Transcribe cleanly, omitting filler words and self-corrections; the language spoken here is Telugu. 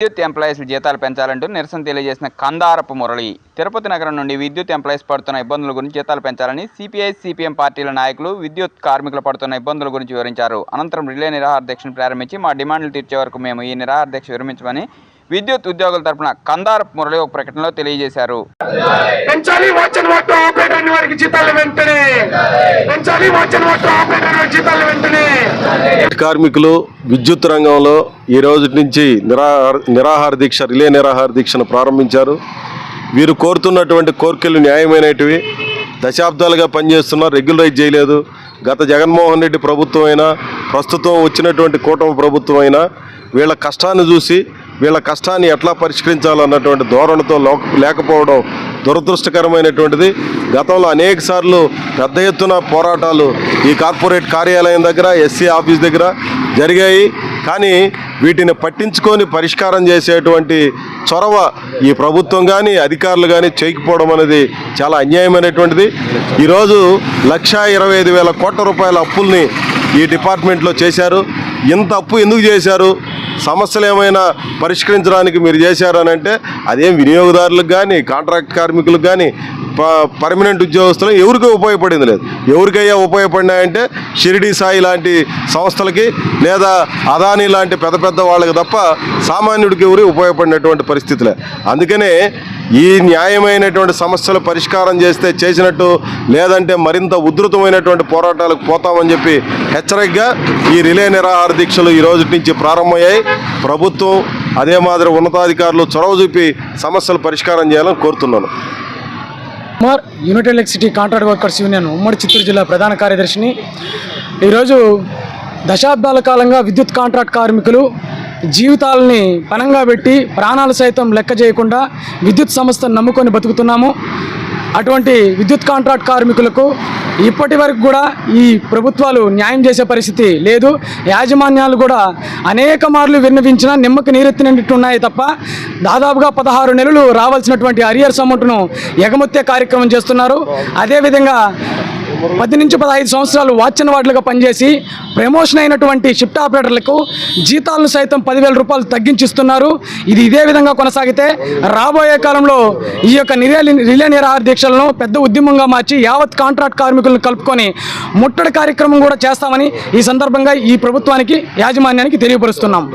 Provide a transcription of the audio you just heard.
విద్యుత్ ఎంప్లాయీస్ జీతాలు పెంచాలంటూ నిరసన తెలియజేసిన కందారపు మురళి తిరుపతి నగరం నుండి విద్యుత్ ఎంప్లాయీస్ పడుతున్న ఇబ్బందుల గురించి జీతాలు పెంచాలని సిపిఐ సిపిఎం పార్టీల నాయకులు విద్యుత్ కార్మికులు పడుతున్న ఇబ్బందుల గురించి వివరించారు. అనంతరం రిలే నిరాహార దీక్షను ప్రారంభించి మా డిమాండ్లు తీర్చే వరకు మేము ఈ నిరాహార దీక్ష విరమించమని విద్యుత్ ఉద్యోగుల తరపున కందారపు మురళి ఒక ప్రకటనలో తెలియజేశారు. కార్మికులు విద్యుత్ రంగంలో ఈ రోజు నుంచి నిరాహార దీక్ష రిలే నిరాహార దీక్షను ప్రారంభించారు. వీరు కోరుతున్నటువంటి కోరికలు న్యాయమైనటివి. దశాబ్దాలుగా పనిచేస్తున్నారు, రెగ్యులరైజ్ చేయలేదు. గత జగన్మోహన్ రెడ్డి ప్రభుత్వం అయినా ప్రస్తుతం వచ్చినటువంటి కూటమి ప్రభుత్వం అయినా వీళ్ళ కష్టాన్ని చూసి వీళ్ళ కష్టాన్ని ఎట్లా పరిష్కరించాలన్నటువంటి ధోరణితో లేకపోవడం దురదృష్టకరమైనటువంటిది. గతంలో అనేక సార్లు పెద్ద ఎత్తున పోరాటాలు ఈ కార్పొరేట్ కార్యాలయం దగ్గర, ఎస్సీ ఆఫీస్ దగ్గర జరిగాయి. కానీ వీటిని పట్టించుకొని పరిష్కారం చేసేటువంటి చొరవ ఈ ప్రభుత్వం కానీ అధికారులు కానీ చేయకపోవడం అనేది చాలా అన్యాయమైనటువంటిది. ఈరోజు 1,25,000 కోట్ల రూపాయల అప్పుల్ని ఈ డిపార్ట్మెంట్లో చేశారు. ఇంత అప్పు ఎందుకు చేశారు? సమస్యలు ఏమైనా పరిష్కరించడానికి మీరు చేశారని అంటే అదేం వినియోగదారులకు కానీ కాంట్రాక్ట్ కార్మికులకు కానీ పర్మనెంట్ ఉద్యోగస్తులు ఎవరికీ ఉపయోగపడింది లేదు. ఎవరికయ్యా ఉపయోగపడినాయంటే షిరిడి సాయి లాంటి సంస్థలకి లేదా అదానీ లాంటి పెద్ద పెద్ద వాళ్ళకి తప్ప సామాన్యుడికి ఎవరు ఉపయోగపడినటువంటి పరిస్థితులే. అందుకనే ఈ న్యాయమైనటువంటి సమస్యలు పరిష్కారం చేస్తే చేసినట్టు, లేదంటే మరింత ఉధృతమైనటువంటి పోరాటాలకు పోతామని చెప్పి హెచ్చరికగా ఈ రిలే నిరాహార దీక్షలు ఈ రోజు నుంచి ప్రారంభమయ్యాయి. ప్రభుత్వం అదే మాదిరి ఉన్నతాధికారులు చొరవ చూపి సమస్యలు పరిష్కారం చేయాలని కోరుతున్నాను. United electricity contract workers union ఉమ్మడి చిత్తూరు జిల్లా ప్రధాన కార్యదర్శిని. ఈరోజు దశాబ్దాల కాలంగా విద్యుత్ కాంట్రాక్ట్ కార్మికులు జీవితాలని పణంగా పెట్టి ప్రాణాలు సైతం లెక్క చేయకుండా విద్యుత్ సంస్థను నమ్ముకొని బతుకుతున్నాము. అటువంటి విద్యుత్ కాంట్రాక్ట్ కార్మికులకు ఇప్పటి వరకు కూడా ఈ ప్రభుత్వాలు న్యాయం చేసే పరిస్థితి లేదు. యాజమాన్యాలు కూడా అనేక మార్లు విన్నవించినా నిమ్మకి నీరెత్తినట్టు ఉన్నాయి తప్ప దాదాపుగా 16 నెలలు రావాల్సినటువంటి అరియర్స్ అమౌంట్ను ఎగమొత్తే కార్యక్రమం చేస్తున్నారు. అదేవిధంగా 10 నుంచి 15 సంవత్సరాలు వాచ్యన్ వార్డులుగా పనిచేసి ప్రమోషన్ అయినటువంటి షిఫ్ట్ ఆపరేటర్లకు జీతాలను సైతం 10,000 రూపాయలు తగ్గించిస్తున్నారు. ఇది ఇదే విధంగా కొనసాగితే రాబోయే కాలంలో ఈ యొక్క రిలే నిరాహార దీక్షలను పెద్ద ఉద్యమంగా మార్చి యావత్ కాంట్రాక్ట్ కార్మికులను కలుపుకొని ముట్టడి కార్యక్రమం కూడా చేస్తామని ఈ సందర్భంగా ఈ ప్రభుత్వానికి యాజమాన్యానికి తెలియపరుస్తున్నాం.